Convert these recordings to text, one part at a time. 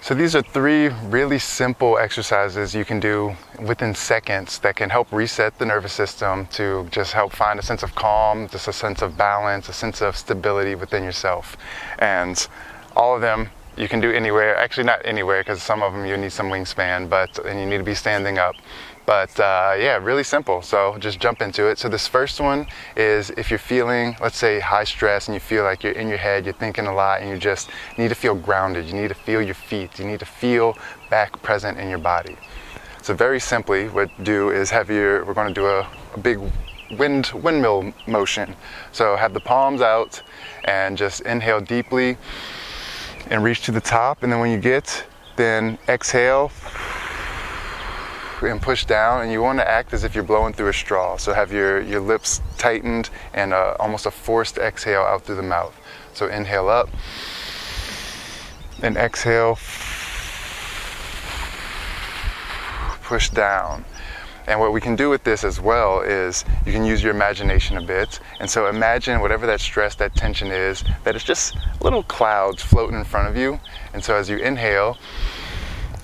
So these are 3 really simple exercises you can do within seconds that can help reset the nervous system to just help find a sense of calm, just a sense of balance, a sense of stability within yourself. And all of them you can do anywhere, actually not anywhere, because some of them you need some wingspan, and you need to be standing up. But yeah, really simple, so just jump into it. So this first one is if you're feeling, let's say, high stress and you feel like you're in your head, you're thinking a lot, and you just need to feel grounded. You need to feel your feet. You need to feel back present in your body. So very simply, what do is we're going to do a big windmill motion. So have the palms out and just inhale deeply and reach to the top, and then when you get, then exhale and push down, and you want to act as if you're blowing through a straw. So have your lips tightened and almost a forced exhale out through the mouth. So inhale up and exhale, push down. And what we can do with this as well is you can use your imagination a bit. And so imagine whatever that stress, that tension is, that it's just little clouds floating in front of you. And so as you inhale,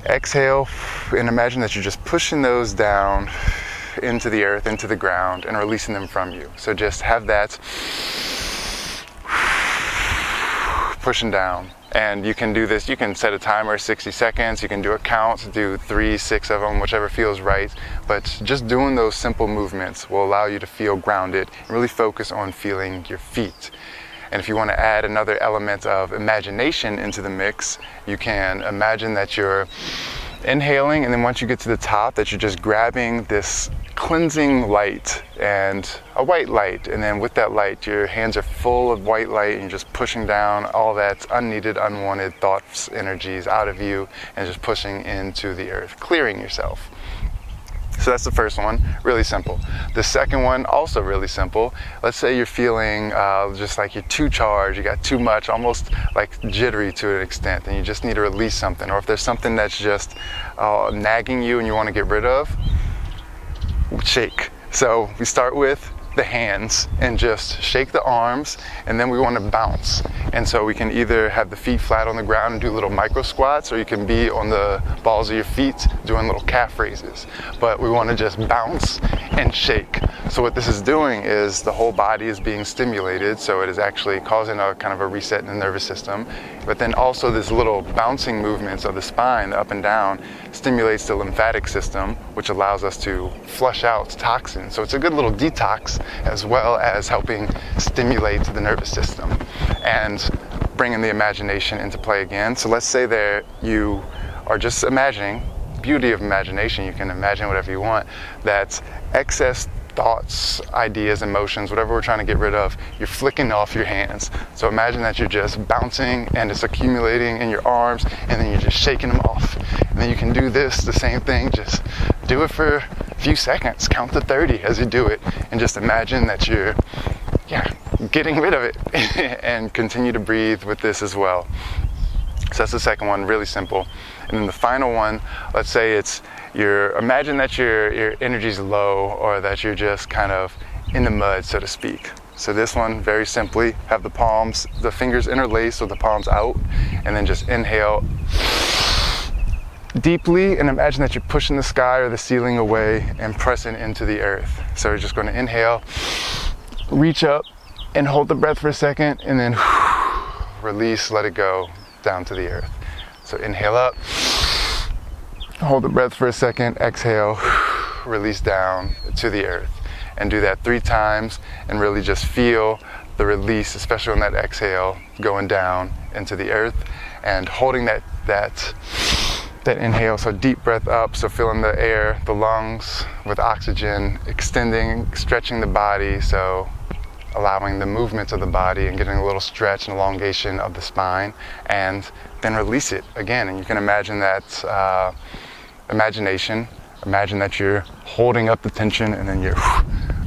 exhale, and imagine that you're just pushing those down into the earth, into the ground, and releasing them from you. So just have that pushing down. And you can do this, you can set a timer, 60 seconds, you can do a count, do 3, 6 of them, whichever feels right. But just doing those simple movements will allow you to feel grounded and really focus on feeling your feet. And if you want to add another element of imagination into the mix, you can imagine that you're inhaling, and then once you get to the top, that you're just grabbing this cleansing light, and a white light, and then with that light your hands are full of white light and you're just pushing down all that unneeded, unwanted thoughts, energies out of you, and just pushing into the earth, clearing yourself. So that's the first one, really simple. The second one, also really simple. Let's say you're feeling just like you're too charged, you got too much, almost like jittery to an extent, and you just need to release something. Or if there's something that's just nagging you and you want to get rid of, shake. So we start with the hands and just shake the arms, and then we want to bounce. And so we can either have the feet flat on the ground and do little micro squats, or you can be on the balls of your feet doing little calf raises. But we want to just bounce and shake. So what this is doing is the whole body is being stimulated, so it is actually causing a kind of a reset in the nervous system. But then also this little bouncing movements of the spine, the up and down, stimulates the lymphatic system, which allows us to flush out toxins. So it's a good little detox, as well as helping stimulate the nervous system and bringing the imagination into play again. So let's say that you are just imagining, beauty of imagination, you can imagine whatever you want, that excess thoughts, ideas, emotions, whatever we're trying to get rid of, you're flicking off your hands. So imagine that you're just bouncing and it's accumulating in your arms, and then you're just shaking them off. And then you can do this, the same thing, just do it for a few seconds, count to 30 as you do it, and just imagine that you're getting rid of it and continue to breathe with this as well. So that's the second one, really simple. And then the final one, let's say imagine that your energy's low, or that you're just kind of in the mud, so to speak. So this one, very simply, have the fingers interlaced with the palms out, and then just inhale deeply and imagine that you're pushing the sky or the ceiling away and pressing into the earth. So we're just going to inhale, reach up and hold the breath for a second, and then release, let it go down to the earth. So inhale up, hold the breath for a second, exhale, release down to the earth. And do that 3 times and really just feel the release, especially on that exhale, going down into the earth, and holding that inhale. So deep breath up, so filling the air, the lungs with oxygen, extending, stretching the body, so allowing the movements of the body and getting a little stretch and elongation of the spine, and then release it again. And you can imagine that imagine that you're holding up the tension and then you're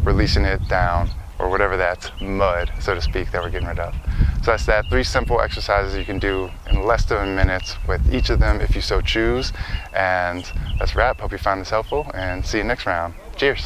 releasing it down, or whatever that mud, so to speak, that we're getting rid of. So that's that. 3 simple exercises you can do in less than a minute with each of them if you so choose. And that's a wrap. Hope you found this helpful, and see you next round. Cheers.